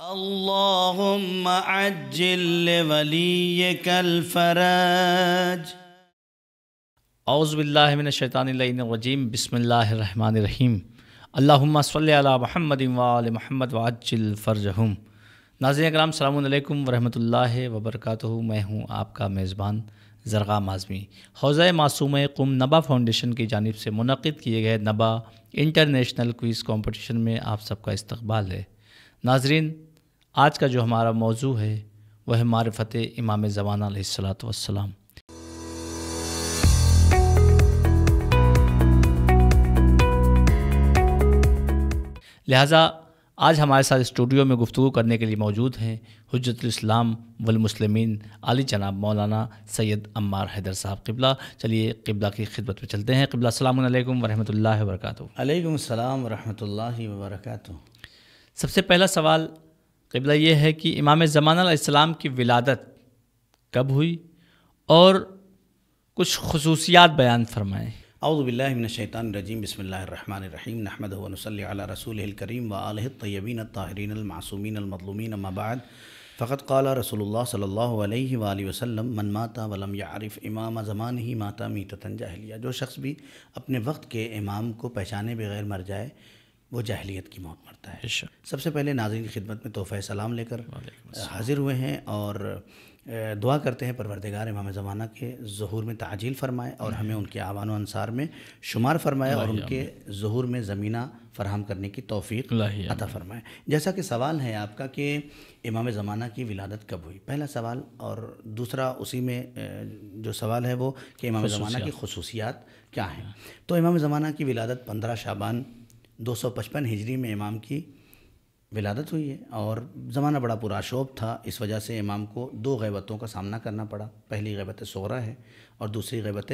اللهم عجل لوليك الفرج. اعوذ باللہ من الشیطان اللعین الرجیم. بسم اللہ الرحمن الرحیم. اللہم صلی علی محمد وآل محمد وعجل فرجہم. ناظرین کرام، السلام علیکم ورحمۃ اللہ وبرکاتہ. میں ہوں آپ کا میزبان زرغام اعظمی. حوزہ معصومہ قم نبا فاؤنڈیشن کی جانب سے منعقد کیے گئے نبا انٹرنیشنل کوئز کمپٹیشن میں آپ سب کا استقبال ہے. ناظرین، آج کا جو ہمارا موضوع ہے وہ ہے معرفت امام زمانہ علیہ الصلاۃ والسلام. لہٰذا آج ہمارے ساتھ اسٹوڈیو میں گفتگو کرنے کے لیے موجود ہیں حجت الاسلام والمسلمین علی جناب مولانا سید عمار حیدر صاحب قبلہ. چلیے قبلہ کی خدمت میں چلتے ہیں. قبلہ السلام علیکم ورحمۃ اللہ وبرکاتہ. علیکم السلام ورحمۃ اللہ وبرکاتہ. سب سے پہلا سوال قبلہ یہ ہے کہ امام زمانہ علیہ السلام کی ولادت کب ہوئی اور کچھ خصوصیات بیان فرمائیں. اعوذ باللہ من الشیطان الرجیم. بسم اللہ الرحمن الرحیم. نحمدہ ونصلی علی رسولہ الکریم وآلہ الطیبین الطاہرین المعصومین المظلومین. اما بعد فقد قال رسول اللہ صلی اللہ علیہ وآلہ وسلم من مات ولم یعرف امام زمانہ مات میتۃ جاہلیہ. جو شخص بھی اپنے وقت کے امام کو پہچانے بغیر مر جائے وہ جاہلیت کی موت مرتا ہے. سب سے پہلے ناظرین کی خدمت میں تحفہ سلام لے کر حاضر ہوئے ہیں اور دعا کرتے ہیں پروردگار امام زمانہ کے ظہور میں تعجیل فرمائے اور ہمیں ان کے اعوان و انصار میں شمار فرمائے اور ان کے ظہور میں زمینہ فراہم کرنے کی توفیق عطا فرمائے. جیسا کہ سوال ہے آپ کا کہ امام زمانہ کی ولادت کب ہوئی، پہلا سوال، اور دوسرا اسی میں جو سوال ہے وہ کہ امام زمانہ کی خصوصیات کیا ہیں. تو امام زمانہ کی ولادت 15 شعبان 255 ہجری میں امام کی ولادت ہوئی ہے اور زمانہ بڑا پرآشوب تھا. اس وجہ سے امام کو 2 غیبتوں کا سامنا کرنا پڑا. پہلی غیبت صغریٰ ہے اور دوسری غیبت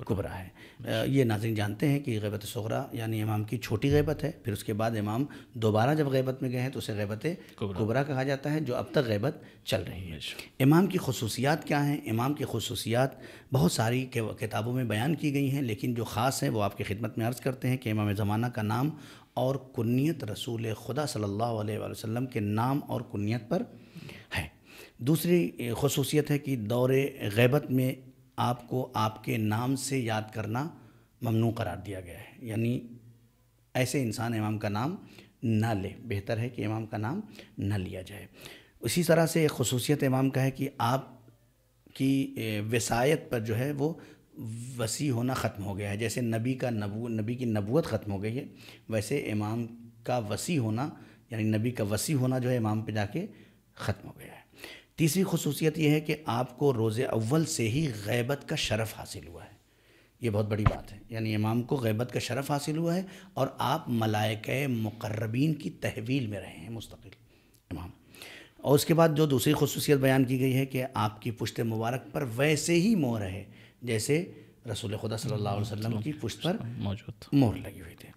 کبریٰ ہے. یہ ناظرین جانتے ہیں کہ غیبت صغریٰ یعنی امام کی چھوٹی غیبت ہے. پھر اس کے بعد امام دوبارہ جب غیبت میں گئے ہیں تو اسے غیبت کبریٰ کہا جاتا ہے، جو اب تک غیبت چل رہی ہے. امام کی خصوصیات کیا ہیں؟ امام کی خصوصیات بہت ساری کتابوں میں بیان کی گئی ہیں، لیکن جو خاص ہیں وہ آپ کی خدمت میں عرض کرتے ہیں کہ امام زمانہ کا نام اور کنیت رسول خدا صلی اللہ علیہ وآلہ وسلم کے نام اور کنیت پر ہے. دوسری خصوصیت ہے کہ دور غیبت میں آپ کو آپ کے نام سے یاد کرنا ممنوع قرار دیا گیا ہے، یعنی ایسے انسان امام کا نام نہ لے، بہتر ہے کہ امام کا نام نہ لیا جائے. اسی طرح سے ایک خصوصیت امام کا ہے کہ آپ کی وصایت پر جو ہے وہ وسیع ہونا ختم ہو گیا ہے. جیسے نبی کی نبوت ختم ہو گئی ہے، ویسے امام کا وسیع ہونا یعنی نبی کا وسیع ہونا جو ہے امام پہ جا کے ختم ہو گیا ہے. تیسری خصوصیت یہ ہے کہ آپ کو روز اول سے ہی غیبت کا شرف حاصل ہوا ہے. یہ بہت بڑی بات ہے، یعنی امام کو غیبت کا شرف حاصل ہوا ہے اور آپ ملائکہ مقربین کی تحویل میں رہے ہیں مستقل امام. اور اس کے بعد جو دوسری خصوصیت بیان کی گئی ہے کہ آپ کی پشت مبارک پر ویسے ہی مہر ہے جیسے رسول خدا صلی اللہ علیہ وسلم کی پشت پر مہر لگی ہوئی تھی.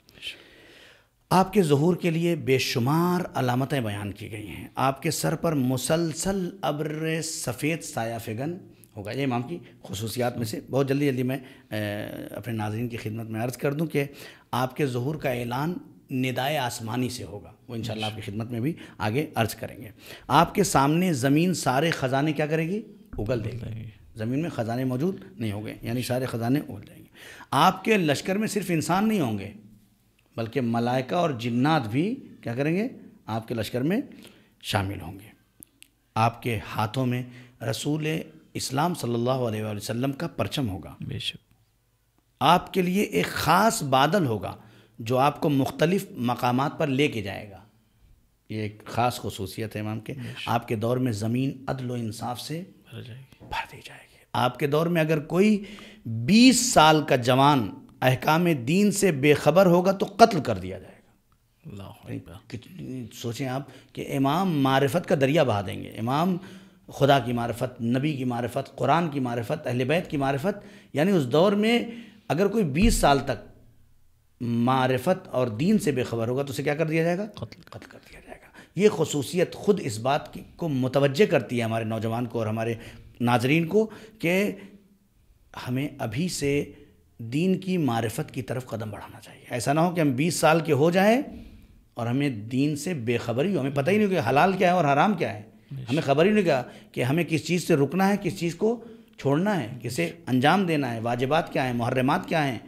آپ کے ظہور کے لیے بے شمار علامتیں بیان کی گئی ہیں. آپ کے سر پر مسلسل ابر سفید سایہ فگن ہوگا. یہ امام کی خصوصیات میں سے بہت جلدی میں اپنے ناظرین کی خدمت میں عرض کر دوں کہ آپ کے ظہور کا اعلان ندائے آسمانی سے ہوگا. وہ انشاءاللہ آپ کی خدمت میں بھی آگے عرض کریں گے. آپ کے سامنے زمین سارے خزانے کیا کرے گی؟ اگل دے گی. زمین میں خزانے موجود نہیں ہوں گے، یعنی سارے خزانے اگل جائیں گے. آپ کے لشکر میں صرف انسان نہیں ہوں گے بلکہ ملائکہ اور جنات بھی کیا کریں گے؟ آپ کے لشکر میں شامل ہوں گے. آپ کے ہاتھوں میں رسول اسلام صلی اللہ علیہ وآلہ وسلم کا پرچم ہوگا. بے شک. آپ کے لیے ایک خاص بادل ہوگا جو آپ کو مختلف مقامات پر لے کے جائے گا. یہ ایک خاص خصوصیت ہے امام کے. آپ کے دور میں زمین عدل و انصاف سے بھر دی جائے گی. آپ کے دور میں اگر کوئی 20 سال کا جوان احکام دین سے بے خبر ہوگا تو قتل کر دیا جائے گا. سوچیں آپ کہ امام معرفت کا دریا بہا دیں گے. امام خدا کی معرفت، نبی کی معرفت، قرآن کی معرفت، اہل بیت کی معرفت، یعنی اس دور میں اگر کوئی 20 سال تک معرفت اور دین سے بے خبر ہوگا تو اسے کیا کر دیا جائے گا؟ قتل کر دیا جائے گا. یہ خصوصیت خود اس بات کو متوجہ کرتی ہے ہمارے نوجوان کو اور ہمارے ناظرین کو کہ ہمیں ابھی سے دین کی معرفت کی طرف قدم بڑھانا چاہیے. ایسا نہ ہو کہ ہم 20 سال کے ہو جائیں اور ہمیں دین سے بے خبری ہو، ہمیں پتہ ہی نہیں کہ حلال کیا ہے اور حرام کیا ہے، ہمیں خبر ہی نہیں کہ ہمیں کس چیز سے رکنا ہے، کس چیز کو چھوڑنا ہے، کسے انجام دینا ہے، واجبات کیا ہیں، محرمات کیا ہیں،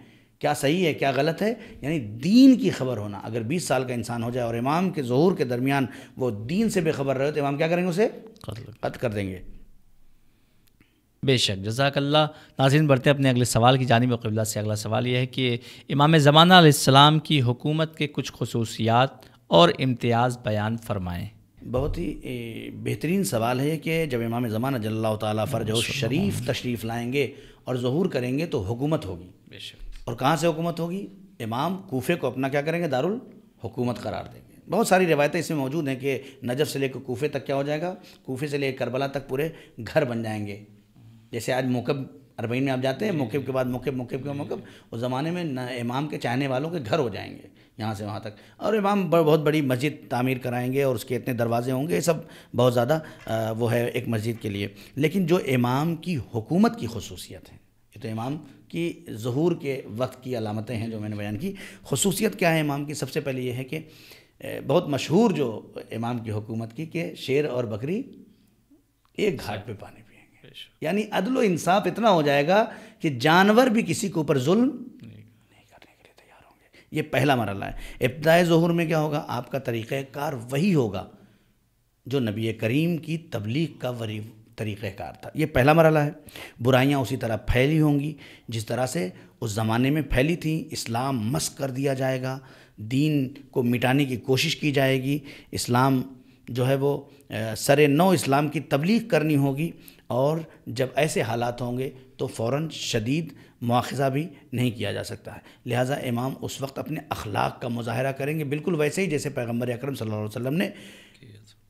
کیا صحیح ہے کیا غلط ہے، یعنی دین کی خبر ہونا۔ اگر 20 سال کا انسان ہو جائے اور امام کے ظہور کے درمیان وہ دین سے بے خبر رہے تو امام کیا کریں گے؟ اسے قتل کر دیں گے۔ بے شک، جزاک اللہ۔ ناظرین بڑھتے ہیں اپنے اگلے سوال کی جانب۔ قبلہ سے اگلا سوال یہ ہے کہ امام زمانہ علیہ السلام کی حکومت کے کچھ خصوصیات اور امتیاز بیان فرمائیں۔ بہت ہی بہترین سوال ہے کہ جب امام زمانہ جل اللہ تعالیٰ فرجہ شریف تشریف لائیں گے اور ظہور کریں گے تو حکومت ہوگی۔ بے شک۔ اور کہاں سے حکومت ہوگی؟ امام کوفے کو اپنا کیا کریں گے؟ دارالحکومت قرار دیں گے۔ بہت ساری روایتیں اس میں موجود ہیں کہ نجف سے لے کے کوفے تک کیا ہو جائے گا؟ کوفے سے لے کے کربلا تک پورے گھر بن جائیں گے۔ جیسے آج موکب 40 میں آپ جاتے ہیں، موکب کے بعد موکب کے موکب، اس زمانے میں امام کے چاہنے والوں کے گھر ہو جائیں گے یہاں سے وہاں تک، اور امام بہت بڑی مسجد تعمیر کرائیں گے اور اس کے اتنے دروازے ہوں گے، یہ سب بہت زیادہ وہ ہے ایک مسجد کے لیے۔ لیکن جو امام کی حکومت کی خصوصیت ہے، یہ تو امام کی ظہور کے وقت کی علامتیں ہیں جو میں نے بیان کی۔ خصوصیت کیا ہے امام کی؟ سب سے پہلے یہ ہے کہ بہت مشہور جو امام کی حکومت کی کہ شیر اور بکری ایک گھاٹ پہ پانی پئیں گے، یعنی عدل و انصاف اتنا ہو جائے گا کہ جانور بھی کسی کے اوپر ظلم نہیں کرنے کے لیے تیار ہوں گے۔ یہ پہلا مرحلہ ہے۔ ابتدائے ظہور میں کیا ہوگا؟ آپ کا طریقہ کار وہی ہوگا جو نبی کریم کی تبلیغ کا طریقہ کار تھا۔ یہ پہلا مرحلہ ہے۔ برائیاں اسی طرح پھیلی ہوں گی جس طرح سے اس زمانے میں پھیلی تھیں۔ اسلام مسخ کر دیا جائے گا، دین کو مٹانے کی کوشش کی جائے گی، اسلام جو ہے وہ سر نو اسلام کی تبلیغ کرنی ہوگی، اور جب ایسے حالات ہوں گے تو فوراً شدید مواخذہ بھی نہیں کیا جا سکتا ہے۔ لہٰذا امام اس وقت اپنے اخلاق کا مظاہرہ کریں گے، بالکل ویسے ہی جیسے پیغمبر اکرم صلی اللہ علیہ وسلم نے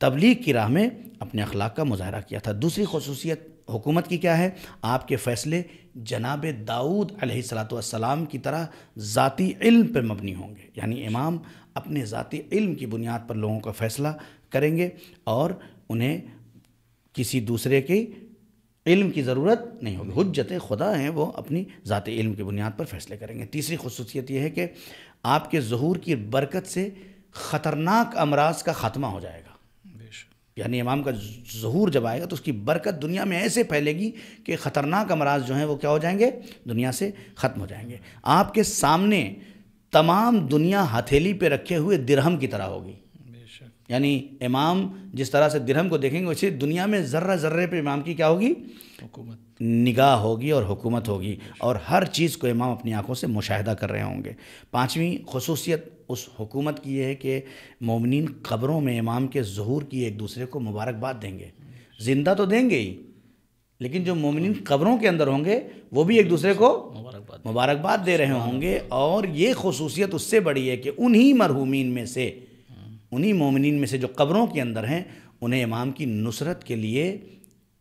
تبلیغ کی راہ میں اپنے اخلاق کا مظاہرہ کیا تھا۔ دوسری خصوصیت حکومت کی کیا ہے؟ آپ کے فیصلے جناب داؤد علیہ السلام کی طرح ذاتی علم پر مبنی ہوں گے، یعنی امام اپنے ذاتی علم کی بنیاد پر لوگوں کا فیصلہ کریں گے اور انہیں کسی دوسرے کے علم کی ضرورت نہیں ہوگی۔ حجت خدا ہیں، وہ اپنی ذاتی علم کی بنیاد پر فیصلے کریں گے۔ تیسری خصوصیت یہ ہے کہ آپ کے ظہور کی برکت سے خطرناک امراض کا خاتمہ ہو جائے گا، یعنی امام کا ظہور جب آئے گا تو اس کی برکت دنیا میں ایسے پھیلے گی کہ خطرناک امراض جو ہیں وہ کیا ہو جائیں گے؟ دنیا سے ختم ہو جائیں گے۔ آپ کے سامنے تمام دنیا ہتھیلی پہ رکھے ہوئے درہم کی طرح ہوگی، یعنی امام جس طرح سے درہم کو دیکھیں گے ویسے دنیا میں ذرہ ذرے پہ امام کی کیا ہوگی؟ حکومت، نگاہ ہوگی اور حکومت ہوگی، اور ہر چیز کو امام اپنی آنکھوں سے مشاہدہ کر رہے ہوں گے۔ پانچویں خصوصیت اس حکومت کی یہ ہے کہ مومنین قبروں میں امام کے ظہور کی ایک دوسرے کو مبارکباد دیں گے۔ زندہ تو دیں گے ہی، لیکن جو مومنین قبروں کے اندر ہوں گے وہ بھی ایک دوسرے کو مبارکباد دے رہے ہوں گے۔ اور یہ خصوصیت اس سے بڑی ہے کہ انہی مرحومین میں سے، انہی مومنین میں سے جو قبروں کے اندر ہیں، انہیں امام کی نصرت کے لیے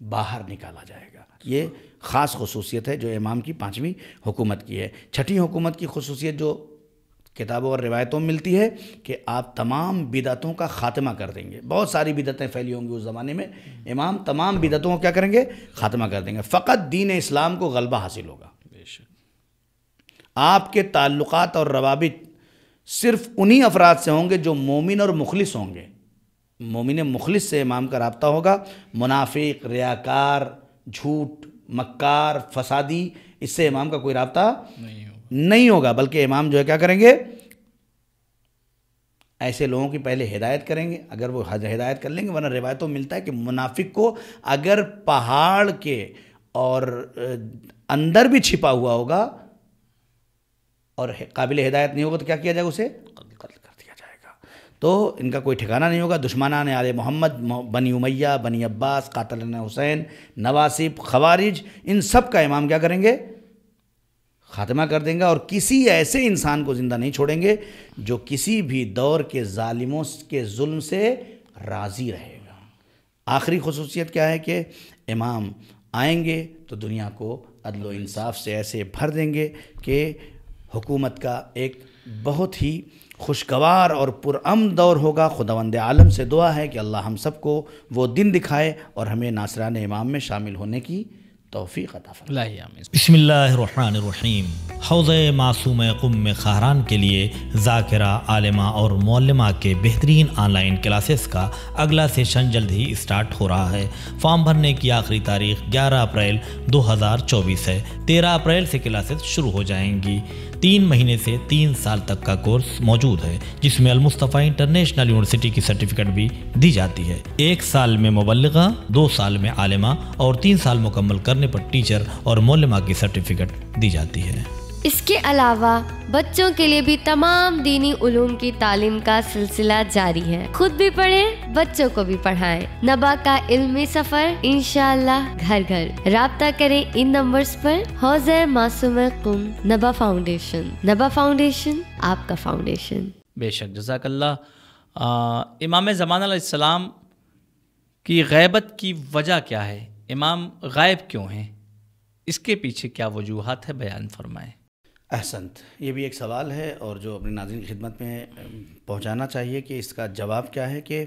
باہر نکالا جائے گا۔ یہ خاص خصوصیت ہے جو امام کی پانچویں حکومت کی ہے۔ چھٹی حکومت کی خصوصیت جو کتابوں اور روایتوں میں ملتی ہے کہ آپ تمام بدعتوں کا خاتمہ کر دیں گے۔ بہت ساری بدعتیں پھیلی ہوں گی اس زمانے میں، امام تمام بدعتوں کو کیا کریں گے؟ خاتمہ کر دیں گے۔ فقط دین اسلام کو غلبہ حاصل ہوگا۔ آپ کے تعلقات اور روابط صرف انہی افراد سے ہوں گے جو مومن اور مخلص ہوں گے۔ مومن مخلص سے امام کا رابطہ ہوگا، منافق، ریاکار، جھوٹ، مکار، فسادی، اس سے امام کا کوئی رابطہ نہیں ہوگا، بلکہ امام جو ہے کیا کریں گے؟ ایسے لوگوں کی پہلے ہدایت کریں گے، اگر وہ ہدایت کر لیں گے، ورنہ روایتوں میں ملتا ہے کہ منافق کو اگر پہاڑ کے اور اندر بھی چھپا ہوا ہوگا اور قابل ہدایت نہیں ہوگا تو کیا کیا جائے گا؟ اسے قتل کر دیا جائے گا۔ تو ان کا کوئی ٹھکانہ نہیں ہوگا۔ دشمنان آل محمد، بنی امیہ، بنی عباس، قاتلین حسین، نواسب، خوارج، ان سب کا امام کیا کریں گے؟ خاتمہ کر دیں گا، اور کسی ایسے انسان کو زندہ نہیں چھوڑیں گے جو کسی بھی دور کے ظالموں کے ظلم سے راضی رہے گا۔ آخری خصوصیت کیا ہے کہ امام آئیں گے تو دنیا کو عدل و انصاف سے ایسے بھر دیں گے کہ حکومت کا ایک بہت ہی خوشگوار اور پرامن دور ہوگا۔ خداوند عالم سے دعا ہے کہ اللہ ہم سب کو وہ دن دکھائے اور ہمیں ناصران امام میں شامل ہونے کی توفیق عطا فرمائے۔ اللہ آمین۔ بسم اللہ الرحمن الرحیم۔ حوض معصوم قم خاہران کے لیے ذاکرہ، عالمہ اور معلمہ کے بہترین آن لائن کلاسز کا اگلا سیشن جلد ہی اسٹارٹ ہو رہا ہے۔ فارم بھرنے کی آخری تاریخ 11 اپریل 2024 ہے۔ 13 اپریل سے کلاسز شروع ہو جائیں گی۔ 3 مہینے سے 3 سال تک کا کورس موجود ہے، جس میں المصطفیٰ انٹرنیشنل یونیورسٹی کی سرٹیفکیٹ بھی دی جاتی ہے۔ 1 سال میں مبلغہ، 2 سال میں عالمہ اور 3 سال مکمل کرنے پر ٹیچر اور معلمہ کی سرٹیفکیٹ دی جاتی ہے۔ اس کے علاوہ بچوں کے لیے بھی تمام دینی علوم کی تعلیم کا سلسلہ جاری ہے۔ خود بھی پڑھیں، بچوں کو بھی پڑھائیں۔ نبا کا علمی سفر انشاءاللہ گھر گھر۔ رابطہ کریں ان نمبرز پر۔ حوض معصوم قم، نبا فاؤنڈیشن۔ نبا فاؤنڈیشن، آپ کا فاؤنڈیشن۔ بے شک، جزاک اللہ۔ امام زمان علیہ السلام کی غیبت کی وجہ کیا ہے؟ امام غائب کیوں ہیں؟ اس کے پیچھے کیا وجوہات ہے، بیان فرمائیں۔ احسنت، یہ بھی ایک سوال ہے اور جو اپنے ناظرین کی خدمت میں پہنچانا چاہیے کہ اس کا جواب کیا ہے کہ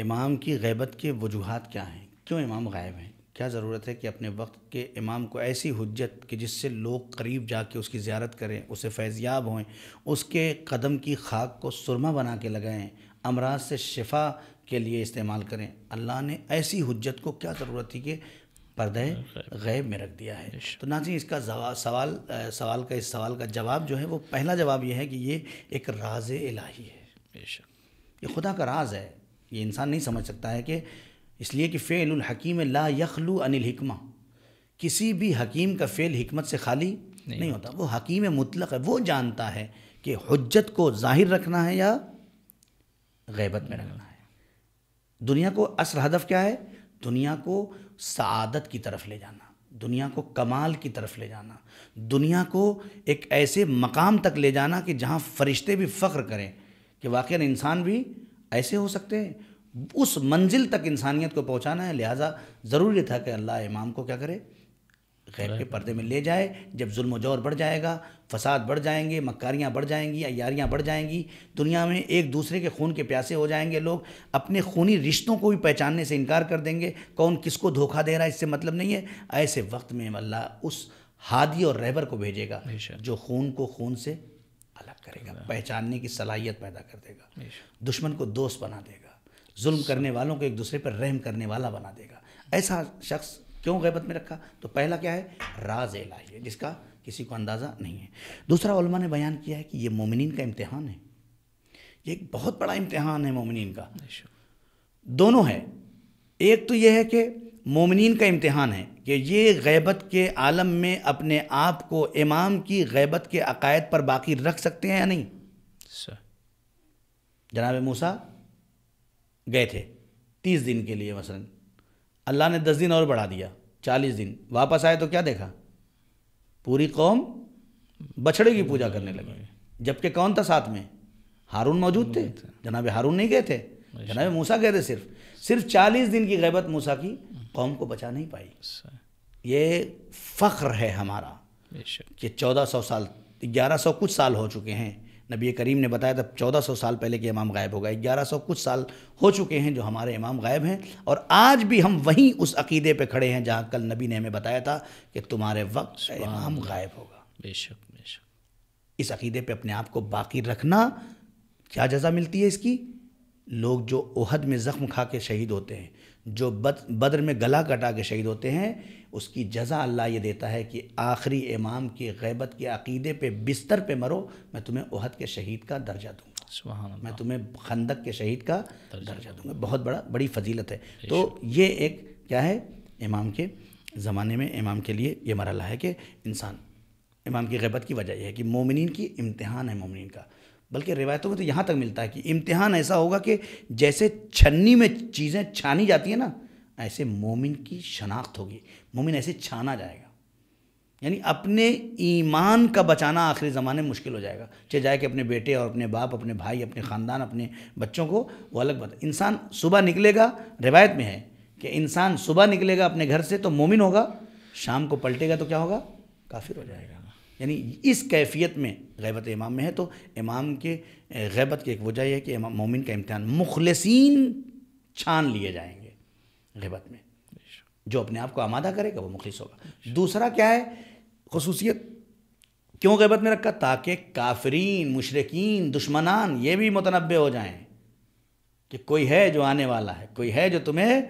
امام کی غیبت کے وجوہات کیا ہیں، کیوں امام غائب ہیں، کیا ضرورت ہے کہ اپنے وقت کے امام کو ایسی حجت کہ جس سے لوگ قریب جا کے اس کی زیارت کریں، اسے فیضیاب ہوئیں، اس کے قدم کی خاک کو سرما بنا کے لگائیں، امراض سے شفا کے لیے استعمال کریں۔ اللہ نے ایسی حجت کو کیا ضرورت تھی کہ پردہ غیب میں رکھ دیا ہے؟ تو ناظرین، اس کا سوال کا جواب جو ہے وہ پہلا جواب یہ ہے کہ یہ ایک راز الہی ہے۔ بے شک، یہ خدا کا راز ہے، یہ انسان نہیں سمجھ سکتا ہے، کہ اس لیے کہ فعل الحکیم لا یخلو عن الحکمہ، کسی بھی حکیم کا فعل حکمت سے خالی نہیں ہوتا۔ وہ حکیم مطلق ہے، وہ جانتا ہے کہ حجت کو ظاہر رکھنا ہے یا غیبت میں رکھنا ہے۔ دنیا کو اصل ہدف کیا ہے؟ دنیا کو سعادت کی طرف لے جانا، دنیا کو کمال کی طرف لے جانا، دنیا کو ایک ایسے مقام تک لے جانا کہ جہاں فرشتے بھی فخر کریں کہ واقعاً انسان بھی ایسے ہو سکتے ہیں۔ اس منزل تک انسانیت کو پہنچانا ہے، لہٰذا ضروری تھا کہ اللہ امام کو کیا کرے؟ غیب کے پردے میں لے جائے۔ جب ظلم و جور بڑھ جائے گا، فساد بڑھ جائیں گے، مکاریاں بڑھ جائیں گی، عیاریاں بڑھ جائیں گی، دنیا میں ایک دوسرے کے خون کے پیاسے ہو جائیں گے، لوگ اپنے خونی رشتوں کو بھی پہچاننے سے انکار کر دیں گے، کون کس کو دھوکہ دے رہا ہے اس سے مطلب نہیں ہے۔ ایسے وقت میں اللہ اس ہادی اور رہبر کو بھیجے گا جو خون کو خون سے الگ کرے گا، پہچاننے کی صلاحیت پیدا کر دے گا، دشمن کو دوست بنا دے گا، ظلم کرنے والوں کو ایک دوسرے پر رحم کرنے والا بنا دے گا۔ ایسا شخص کیوں غیبت میں رکھا؟ تو پہلا کیا ہے؟ راز الہی ہے جس کا کسی کو اندازہ نہیں ہے۔ دوسرا، علماء نے بیان کیا ہے کہ یہ مومنین کا امتحان ہے، یہ ایک بہت بڑا امتحان ہے مومنین کا۔ دونوں ہے، ایک تو یہ ہے کہ مومنین کا امتحان ہے کہ یہ غیبت کے عالم میں اپنے آپ کو امام کی غیبت کے عقائد پر باقی رکھ سکتے ہیں یا نہیں۔ جناب موسیٰ گئے تھے 30 دن کے لیے، مثلا اللہ نے 10 دن اور بڑھا دیا، 40 دن، واپس آئے تو کیا دیکھا؟ پوری قوم بچھڑے کی پوجا کرنے لگی، جبکہ کون تھا ساتھ میں؟ ہارون موجود تھے، جناب ہارون نہیں گئے تھے، جناب موسیٰ گئے تھے۔ صرف 40 دن کی غیبت موسیٰ کی قوم کو بچا نہیں پائی۔ یہ فخر ہے ہمارا کہ 1400 سال، 1100 کچھ سال ہو چکے ہیں، نبی کریم نے بتایا تھا 1400 سال پہلے کے امام غائب ہو گئے، 1100 کچھ سال ہو چکے ہیں جو ہمارے امام غائب ہیں، اور آج بھی ہم وہیں اس عقیدے پہ کھڑے ہیں جہاں کل نبی نے ہمیں بتایا تھا کہ تمہارے وقت کا امام غائب ہوگا۔ بے شک، بے شک۔ اس عقیدے پہ اپنے آپ کو باقی رکھنا، کیا جزا ملتی ہے اس کی؟ لوگ جو احد میں زخم کھا کے شہید ہوتے ہیں، جو بدر میں گلا کٹا کے شہید ہوتے ہیں، اس کی جزا اللہ یہ دیتا ہے کہ آخری امام کی غیبت کے عقیدے پہ بستر پہ مرو، میں تمہیں احد کے شہید کا درجہ دوں گا، سبحان اللہ، میں تمہیں خندق کے شہید کا درجہ دوں گا۔ بہت بڑی فضیلت ہے۔ تو یہ ایک کیا ہے؟ امام کے زمانے میں امام کے لیے یہ مرحلہ ہے کہ انسان، امام کی غیبت کی وجہ یہ ہے کہ مومنین کی امتحان ہے مومنین کا، بلکہ روایتوں میں تو یہاں تک ملتا ہے کہ امتحان ایسا ہوگا کہ جیسے چھنی میں چیزیں چھانی جاتی ہیں نا، ایسے مومن کی شناخت ہوگی، مومن ایسے چھانا جائے گا، یعنی اپنے ایمان کا بچانا آخری زمانے میں مشکل ہو جائے گا، چاہے جائے کہ اپنے بیٹے اور اپنے باپ، اپنے بھائی، اپنے خاندان، اپنے بچوں کو، وہ الگ بات۔ انسان صبح نکلے گا، روایت میں ہے کہ انسان صبح نکلے گا اپنے گھر سے تو مومن ہوگا، شام کو پلٹے گا تو کیا ہوگا؟ کافر ہو جائے گا۔ یعنی اس کیفیت میں غیبت امام میں ہے۔ تو امام کے غیبت کی ایک وجہ یہ ہے کہ امام مومن کا امتحان، مخلصین چھان لیے جائیں گے غیبت میں، جو اپنے آپ کو آمادہ کرے گا وہ مخلص ہوگا۔ دوسرا کیا ہے خصوصیت، کیوں غیبت میں رکھا؟ تاکہ کافرین، مشرکین، دشمنان یہ بھی متنبع ہو جائیں کہ کوئی ہے جو آنے والا ہے، کوئی ہے جو تمہیں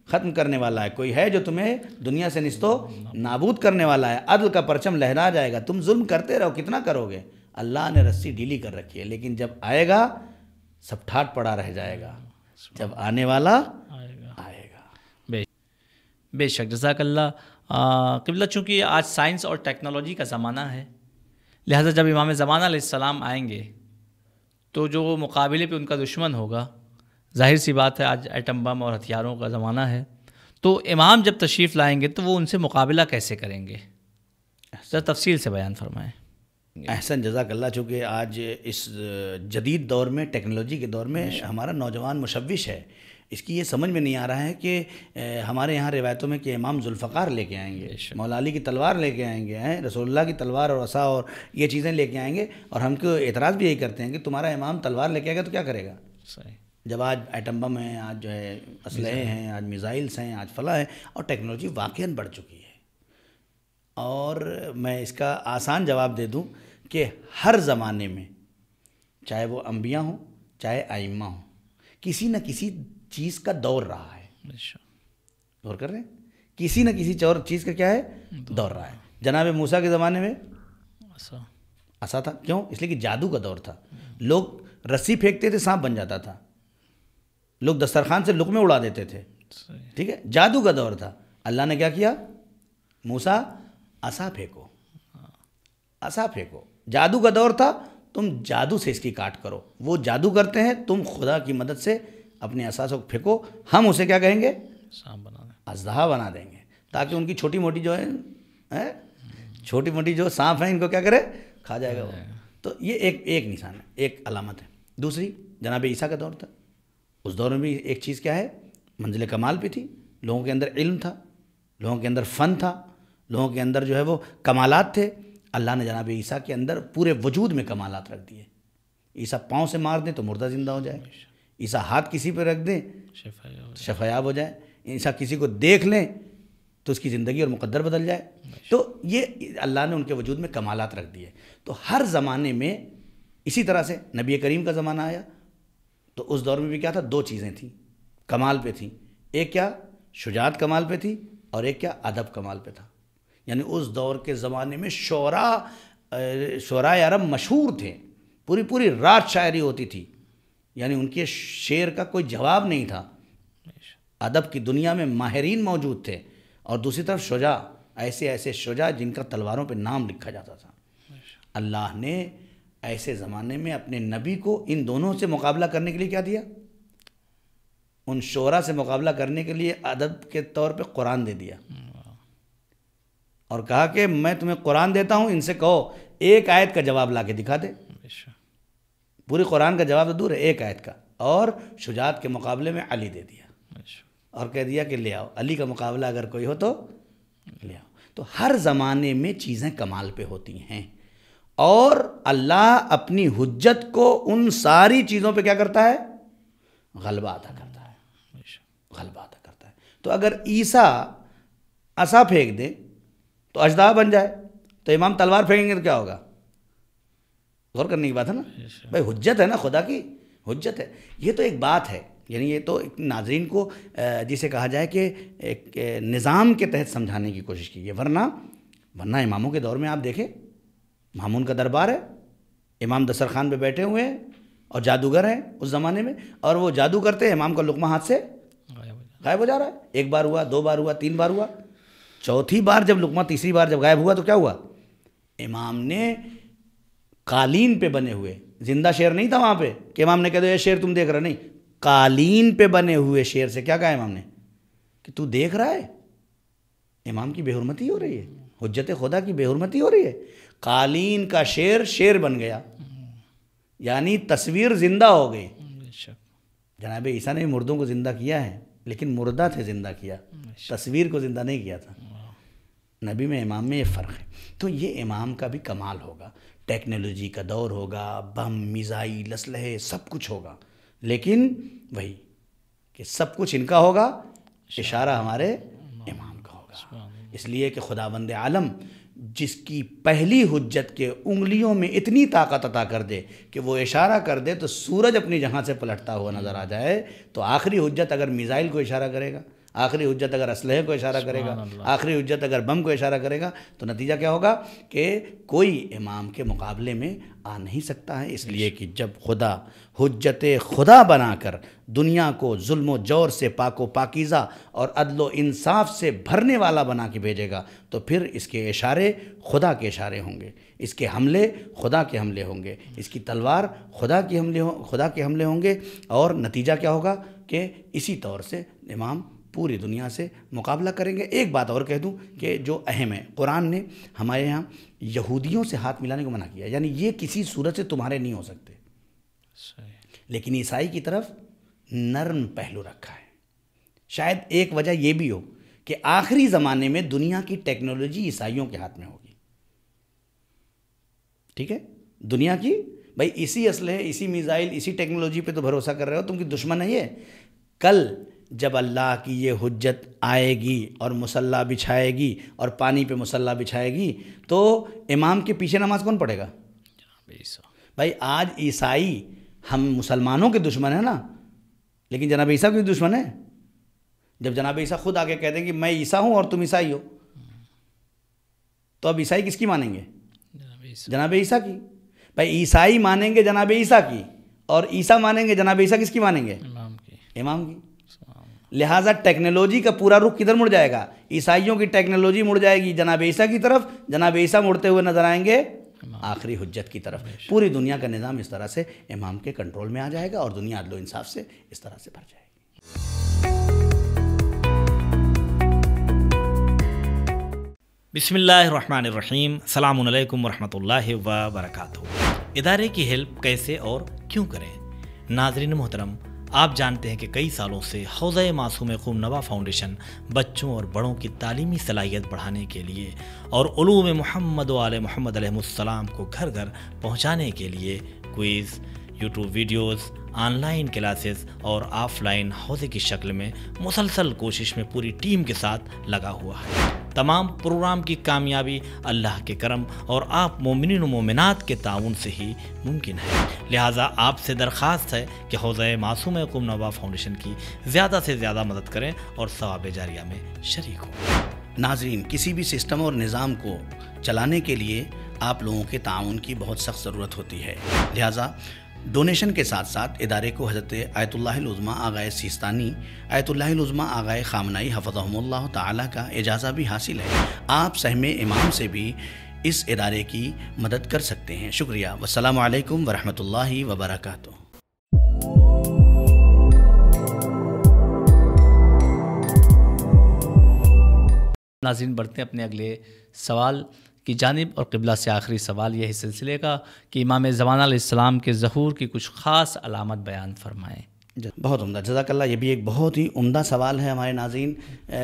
ختم کرنے والا ہے، کوئی ہے جو تمہیں دنیا سے نستو نابود کرنے والا ہے، عدل کا پرچم لہرا جائے گا، تم ظلم کرتے رہو کتنا کرو گے؟ اللہ نے رسی ڈھیلی کر رکھی ہے، لیکن جب آئے گا سب ٹھاٹ پڑا رہ جائے گا، جب آنے والا آئے گا۔ بے شک، جزاک اللہ۔ قبلہ چونکہ آج سائنس اور ٹیکنالوجی کا زمانہ ہے، لہٰذا جب امام زمانہ علیہ السلام آئیں گے تو جو مقابلے پہ ان کا دشمن ہوگا، ظاہر سی بات ہے آج ایٹم بم اور ہتھیاروں کا زمانہ ہے، تو امام جب تشریف لائیں گے تو وہ ان سے مقابلہ کیسے کریں گے؟ ذرا تفصیل سے بیان فرمائیں۔ احسن، جزاک اللہ۔ چونکہ آج اس جدید دور میں، ٹیکنالوجی کے دور میں ہمارا نوجوان مشوش ہے، اس کی یہ سمجھ میں نہیں آ رہا ہے کہ ہمارے یہاں روایتوں میں کہ امام ذوالفقار لے کے آئیں گے، مولا علی کی تلوار لے کے آئیں گے، رسول اللہ کی تلوار اور عصا اور یہ چیزیں لے کے آئیں گے، اور ہم کو اعتراض بھی یہی کرتے ہیں کہ تمہارا امام تلوار لے کے آئے گا تو کیا کرے گا؟ صحیح، جب آج ایٹم بم ہیں، آج جو ہے اسلحے ہیں، آج میزائلس ہیں، آج فلاں ہے، اور ٹیکنالوجی واقعاً بڑھ چکی ہے۔ اور میں اس کا آسان جواب دے دوں کہ ہر زمانے میں، چاہے وہ انبیاء ہوں چاہے ائمہ ہوں، کسی نہ کسی چیز کا دور رہا ہے۔ غور کر رہے ہیں؟ کسی نہ کسی چیز کا کیا ہے؟ دور رہا ہے۔ جناب موسیٰ کے زمانے میں عصا تھا، کیوں؟ اس لیے کہ جادو کا دور تھا، لوگ رسی پھینکتے تھے سانپ بن جاتا تھا، لوگ دسترخوان سے لقمے اڑا دیتے تھے، ٹھیک ہے، جادو کا دور تھا۔ اللہ نے کیا کیا؟ موسیٰ عصا پھینکو، عصا پھینکو، جادو کا دور تھا، تم جادو سے اس کی کاٹ کرو، وہ جادو کرتے ہیں، تم خدا کی مدد سے اپنے عصا کو پھینکو، ہم اسے کیا کہیں گے؟ اژدہا بنا دیں گے، تاکہ ان کی چھوٹی موٹی جو ہے چھوٹی موٹی جو سانپ ہیں ان کو کیا کرے؟ کھا جائے گا وہ۔ تو یہ ایک نشان ہے، ایک علامت ہے۔ دوسری جناب عیسیٰ کا دور تھا، اس دور میں بھی ایک چیز کیا ہے؟ منزل کمال پہ تھی، لوگوں کے اندر علم تھا، لوگوں کے اندر فن تھا، لوگوں کے اندر جو ہے وہ کمالات تھے۔ اللہ نے جناب عیسیٰ کے اندر پورے وجود میں کمالات رکھ دیے۔ عیسیٰ پاؤں سے مار دیں تو مردہ زندہ ہو جائے، عیسیٰ ہاتھ کسی پہ رکھ دیں شفایاب ہو جائے، عیسیٰ کسی کو دیکھ لیں تو اس کی زندگی اور مقدر بدل جائے۔ تو یہ اللہ نے ان کے وجود میں کمالات رکھ دیے۔ تو ہر زمانے میں اسی طرح سے نبی کریم کا زمانہ آیا تو اس دور میں بھی کیا تھا؟ دو چیزیں تھیں، کمال پہ تھیں، ایک کیا؟ شجاعت کمال پہ تھی، اور ایک کیا؟ ادب کمال پہ تھا۔ یعنی اس دور کے زمانے میں شعراء عرب مشہور تھے، پوری رات شاعری ہوتی تھی، یعنی ان کے شعر کا کوئی جواب نہیں تھا۔ ادب کی دنیا میں ماہرین موجود تھے، اور دوسری طرف شجاع، ایسے شجاع جن کا تلواروں پہ نام لکھا جاتا تھا۔ اللہ نے ایسے زمانے میں اپنے نبی کو ان دونوں سے مقابلہ کرنے کے لیے کیا دیا؟ ان شعراء سے مقابلہ کرنے کے لیے ادب کے طور پہ قرآن دے دیا، اور کہا کہ میں تمہیں قرآن دیتا ہوں، ان سے کہو ایک آیت کا جواب لا کے دکھا دے۔ پوری قرآن کا جواب تو دور ہے، ایک آیت کا، اور شجاعت کے مقابلے میں علی دے دیا، اور کہہ دیا کہ لے آؤ، علی کا مقابلہ اگر کوئی ہو تو لے آؤ۔ تو ہر زمانے میں چیزیں کمال پہ ہوتی ہیں، اور اللہ اپنی حجت کو ان ساری چیزوں پہ کیا کرتا ہے؟ غلبہ عطا کرتا ہے، غلبہ عطا کرتا ہے۔ تو اگر عیسیٰ عصا پھینک دے تو اژدہا بن جائے، تو امام تلوار پھینکیں گے تو کیا ہوگا؟ غور کرنے کی بات ہے نا بھائی، حجت ہے نا، خدا کی حجت ہے۔ یہ تو ایک بات ہے، یعنی یہ تو ناظرین کو جسے کہا جائے کہ ایک نظام کے تحت سمجھانے کی کوشش کی ہے، ورنہ اماموں کے دور میں آپ دیکھیں، مامون کا دربار ہے، امام دسترخوان پہ بیٹھے ہوئے ہیں، اور جادوگر ہیں اس زمانے میں، اور وہ جادو کرتے ہیں، امام کا لقمہ ہاتھ سے غائب ہو جا رہا ہے۔ ایک بار ہوا، دو بار ہوا، تین بار ہوا، چوتھی بار جب لقمہ تیسری بار جب غائب ہوا تو کیا ہوا؟ امام نے قالین پہ بنے ہوئے، زندہ شیر نہیں تھا وہاں پہ کہ امام نے کہہ دو یہ شیر تم دیکھ رہا، نہیں، قالین پہ بنے ہوئے شیر سے کیا کہا امام نے کہ تو دیکھ رہا ہے؟ امام کی بے حرمتی ہو رہی ہے، حجت خدا کی بے حرمتی ہو رہی ہے۔ قالین کا شیر بن گیا، یعنی تصویر زندہ ہو گئی۔ جناب عیسیٰ نے مردوں کو زندہ کیا ہے، لیکن مردہ تھے زندہ کیا، تصویر کو زندہ نہیں کیا تھا۔ نبی میں امام میں یہ فرق ہے۔ تو یہ امام کا بھی کمال ہوگا، ٹیکنالوجی کا دور ہوگا، بم، میزائل، اسلحے، سب کچھ ہوگا، لیکن وہی کہ سب کچھ ان کا ہوگا، اشارہ ہمارے امام کا اس لیے کہ خداوند عالم جس کی پہلی حجت کے انگلیوں میں اتنی طاقت عطا کر دے کہ وہ اشارہ کر دے تو سورج اپنی جگہ سے پلٹتا ہوا نظر آ جائے، تو آخری حجت اگر میزائل کو اشارہ کرے گا، آخری حجت اگر اسلحے کو اشارہ کرے گا، آخری حجت اگر بم کو اشارہ کرے گا، تو نتیجہ کیا ہوگا کہ کوئی امام کے مقابلے میں آ نہیں سکتا ہے۔ اس لیے کہ جب خدا حجت خدا بنا کر دنیا کو ظلم و جور سے پاک و پاکیزہ اور عدل و انصاف سے بھرنے والا بنا کے بھیجے گا، تو پھر اس کے اشارے خدا کے اشارے ہوں گے، اس کے حملے خدا کے حملے ہوں گے، اس کی تلوار خدا کے حملے ہوں گے، اور نتیجہ کیا ہوگا کہ اسی طور سے امام پوری دنیا سے مقابلہ کریں گے۔ ایک بات اور کہہ دوں کہ جو اہم ہے، قرآن نے ہمارے یہاں یہودیوں سے ہاتھ ملانے کو منع کیا، یعنی یہ کسی صورت سے تمہارے نہیں ہو سکتے، لیکن عیسائی کی طرف نرم پہلو رکھا ہے۔ شاید ایک وجہ یہ بھی ہو کہ آخری زمانے میں دنیا کی ٹیکنالوجی عیسائیوں کے ہاتھ میں ہوگی، ٹھیک ہے؟ دنیا کی بھائی اسی اسلحے، اسی میزائل، اسی ٹیکنالوجی پہ تو بھروسہ کر رہے ہو، تم کی دشمن ہے یہ۔ کل جب اللہ کی یہ حجت آئے گی اور مصلی بچھائے گی اور پانی پہ مصلی بچھائے گی، تو امام کے پیچھے نماز کون پڑھے گا؟ بھائی آج عیسائی ہم مسلمانوں کے دشمن ہیں نا، لیکن جناب عیسیٰ کے دشمن ہیں۔ جب جناب عیسیٰ خود آگے کہہ دیں کہ میں عیسیٰ ہوں اور تم عیسائی ہو، تو اب عیسائی کس کی مانیں گے؟ جناب عیسیٰ کی۔ بھائی عیسائی مانیں گے جناب عیسیٰ کی، اور عیسیٰ مانیں گے جناب عیسیٰ کس کی مانیں گے؟ امام کی۔ لہٰذا ٹیکنالوجی کا پورا رخ کدھر مڑ جائے گا؟ عیسائیوں کی ٹیکنالوجی مڑ جائے گی جناب عیسیٰ کی طرف، جناب عیسیٰ مڑتے ہوئے نظر آئیں گے آخری حجت کی طرف۔ پوری دنیا کا نظام اس طرح سے امام کے کنٹرول میں آ جائے گا، اور دنیا عدل و انصاف سے اس طرح سے بھر جائے گی۔ بسم اللہ الرحمن الرحیم۔ السلام علیکم ورحمۃ اللہ وبرکاتہ۔ ادارے کی ہیلپ کیسے اور کیوں کریں؟ ناظرین محترم، آپ جانتے ہیں کہ کئی سالوں سے حوضہ معصوم قوم نوا فاؤنڈیشن بچوں اور بڑوں کی تعلیمی صلاحیت بڑھانے کے لیے اور علوم محمد و آل محمد علیہ السلام کو گھر گھر پہنچانے کے لیے quiz, YouTube videos, on line classes اور آف لائن حوضے کی شکل میں مسلسل کوشش میں پوری ٹیم کے ساتھ لگا ہوا ہے۔ تمام پروگرام کی کامیابی اللہ کے کرم اور آپ مومنین و مومنات کے تعاون سے ہی ممکن ہے۔ لہٰذا آپ سے درخواست ہے کہ حوضہ معصوم قوم نوا فاؤنڈیشن کی زیادہ سے زیادہ مدد کریں اور ثواب جاریہ میں شریک ہوں۔ ناظرین، کسی بھی سسٹم اور نظام کو چلانے کے لیے آپ لوگوں کے تعاون کی بہت سخت ضرورت ہوتی ہے، لہٰذا ڈونیشن کے ساتھ ساتھ ادارے کو حضرت آیت اللہ العظمیٰ آغائے سیستانی، آیت اللہ العظمیٰ آغائے خامنائی حفظہم اللہ تعالیٰ کا اجازہ بھی حاصل ہے۔ آپ سہم امام سے بھی اس ادارے کی مدد کر سکتے ہیں۔ شکریہ، والسلام علیکم ورحمۃ اللہ وبرکاتہ۔ ناظرین، بڑھتے ہیں اپنے اگلے سوال کی جانب، اور قبلہ سے آخری سوال یہ ہے سلسلے کا کہ امام زمان علیہ السلام کے ظہور کی کچھ خاص علامت بیان فرمائیں۔ بہت عمدہ، جزاک اللہ۔ یہ بھی ایک بہت ہی عمدہ سوال ہے ہمارے ناظرین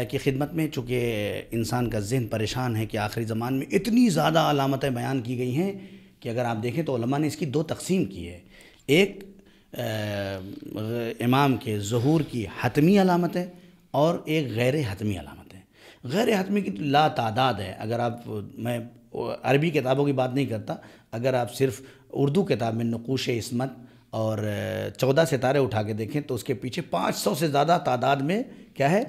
کی خدمت میں، چونکہ انسان کا ذہن پریشان ہے کہ آخری زمان میں اتنی زیادہ علامتیں بیان کی گئی ہیں کہ اگر آپ دیکھیں تو علماء نے اس کی دو تقسیم کی ہے۔ ایک امام کے ظہور کی حتمی علامتیں اور ایک غیر حتمی علامتیں۔ غیر حتمی کی لا تعداد ہے۔ اگر آپ، میں عربی کتابوں کی بات نہیں کرتا، اگر آپ صرف اردو کتاب میں نقوش عصمت اور 14 ستارے اٹھا کے دیکھیں تو اس کے پیچھے 500 سے زیادہ تعداد میں کیا ہے؟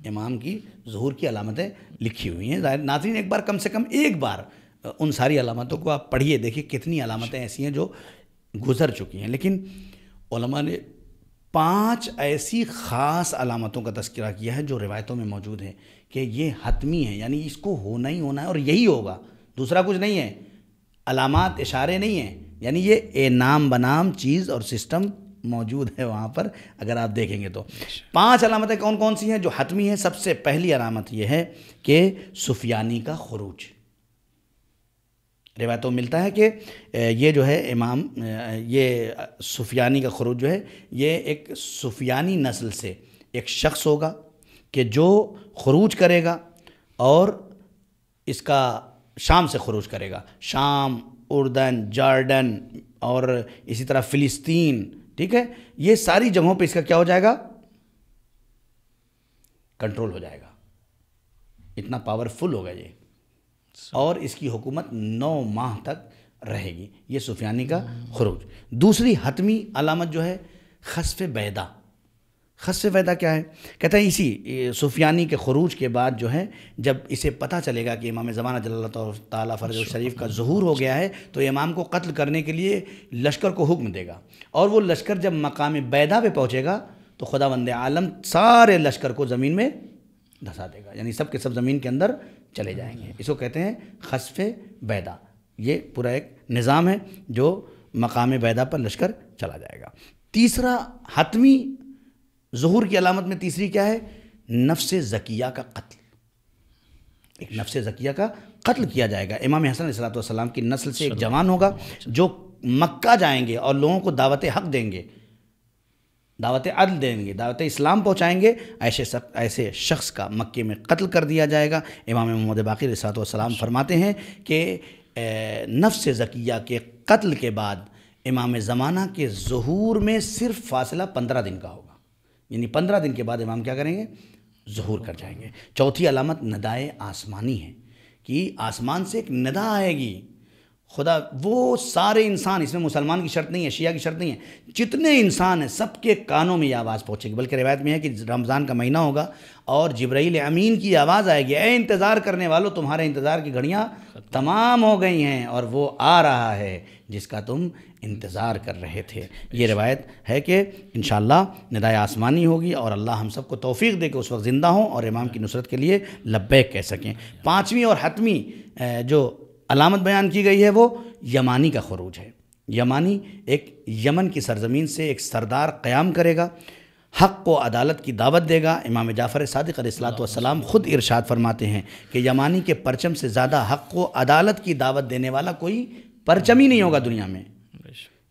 امام کی ظہور کی علامتیں لکھی ہوئی ہیں۔ ناظرین، ایک بار کم سے کم ایک بار ان ساری علامتوں کو آپ پڑھیے، دیکھیے کتنی علامتیں ایسی ہیں جو گزر چکی ہیں، لیکن علماء نے 5 ایسی خاص علامتوں کا تذکرہ کیا ہے جو روایتوں میں موجود ہیں کہ یہ حتمی ہے، یعنی اس کو ہونا ہی ہونا ہے اور یہی ہوگا، دوسرا کچھ نہیں ہے۔ علامات اشارے نہیں ہیں، یعنی یہ نام بنام چیز اور سسٹم موجود ہے وہاں پر، اگر آپ دیکھیں گے تو 5 علامتیں کون کون سی ہیں جو حتمی ہیں؟ سب سے پہلی علامت یہ ہے کہ سفیانی کا خروج۔ روایتوں میں ملتا ہے کہ یہ جو ہے امام، یہ سفیانی کا خروج جو ہے یہ ایک سفیانی نسل سے ایک شخص ہوگا کہ جو خروج کرے گا، اور اس کا شام سے خروج کرے گا، شام، اردن، جارڈن اور اسی طرح فلسطین، ٹھیک ہے، یہ ساری جگہوں پہ اس کا کیا ہو جائے گا؟ کنٹرول ہو جائے گا۔ اتنا پاورفل ہوگا یہ، اور اس کی حکومت 9 ماہ تک رہے گی. یہ سفیانی کا خروج. دوسری حتمی علامت جو ہے خسف بیدا. خسف بیدا کیا ہے؟ کہتا ہے اسی سفیانی کے خروج کے بعد جو ہے جب اسے پتہ چلے گا کہ امام زمانہ جل اللہ تعالیٰ فرج الشریف کا ظہور ہو گیا ہے تو امام کو قتل کرنے کے لیے لشکر کو حکم دے گا، اور وہ لشکر جب مقام بیدا پہ پہنچے گا تو خداوند عالم سارے لشکر کو زمین میں دھسا دے گا، یعنی سب کے سب زمین کے اندر چلے جائیں گے. اس کو کہتے ہیں خسف بیدا. یہ پورا ایک نظام ہے جو مقام بیدا پر لشکر چلا جائے گا. تیسرا حتمی ظہور کی علامت میں تیسری کیا ہے؟ نفس زکیہ کا قتل. ایک نفس زکیہ کا قتل کیا جائے گا. امام حسن علیہ السلام کی نسل سے ایک جوان ہوگا جو مکہ جائیں گے اور لوگوں کو دعوت حق دیں گے، دعوت عدل دیں گے، دعوت اسلام پہنچائیں گے. ایسے شخص کا مکے میں قتل کر دیا جائے گا. امام محمد باقر علیہ السلام فرماتے ہیں کہ نفس زکیہ کے قتل کے بعد امام زمانہ کے ظہور میں صرف فاصلہ 15 دن کا ہوگا، یعنی 15 دن کے بعد امام کیا کریں گے؟ ظہور کر جائیں گے. چوتھی علامت ندائے آسمانی ہے کہ آسمان سے ایک ندا آئے گی. خدا وہ سارے انسان، اس میں مسلمان کی شرط نہیں ہے، شیعہ کی شرط نہیں ہے، جتنے انسان ہیں سب کے کانوں میں یہ آواز پہنچے گی. بلکہ روایت میں ہے کہ رمضان کا مہینہ ہوگا اور جبرائیل امین کی آواز آئے گی، اے انتظار کرنے والوں تمہارے انتظار کی گھڑیاں تمام ہو گئی ہیں اور وہ آ رہا ہے جس کا تم انتظار کر رہے تھے. یہ روایت ہے کہ انشاءاللہ ندائے آسمانی ہوگی اور اللہ ہم سب کو توفیق دے کہ اس وقت زندہ ہوں اور امام کی نصرت کے لیے لبیک کہہ سکیں. پانچویں اور حتمی جو علامت بیان کی گئی ہے وہ یمانی کا خروج ہے. یمانی ایک یمن کی سرزمین سے ایک سردار قیام کرے گا، حق و عدالت کی دعوت دے گا. امام جعفر صادق علیہ السلام خود ارشاد فرماتے ہیں کہ یمانی کے پرچم سے زیادہ حق و عدالت کی دعوت دینے والا کوئی پرچم ہی نہیں ہوگا دنیا میں.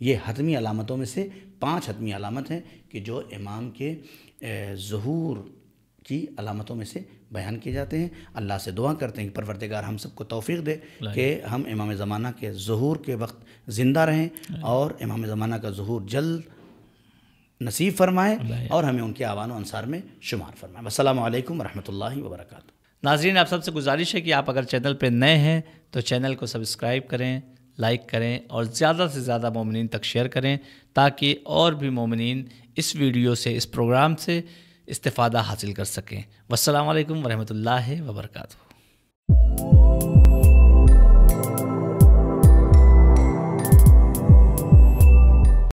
یہ حتمی علامتوں میں سے 5 حتمی علامت ہیں کہ جو امام کے ظہور کی علامتوں میں سے بیان کیے جاتے ہیں. اللہ سے دعا کرتے ہیں کہ پروردگار ہم سب کو توفیق دے کہ ہم امام زمانہ کے ظہور کے وقت زندہ رہیں اور امام زمانہ کا ظہور جلد نصیب فرمائے اور ہمیں ان کے اعوان و انصار میں شمار فرمائے. السلام علیکم ورحمۃ اللہ وبرکاتہ. ناظرین، آپ سب سے گزارش ہے کہ آپ اگر چینل پہ نئے ہیں تو چینل کو سبسکرائب کریں، لائک کریں اور زیادہ سے زیادہ مومنین تک شیئر کریں تاکہ اور بھی مومنین اس ویڈیو سے، اس پروگرام سے استفادہ حاصل کر سکیں. والسلام علیکم ورحمۃ اللہ وبرکاتہ.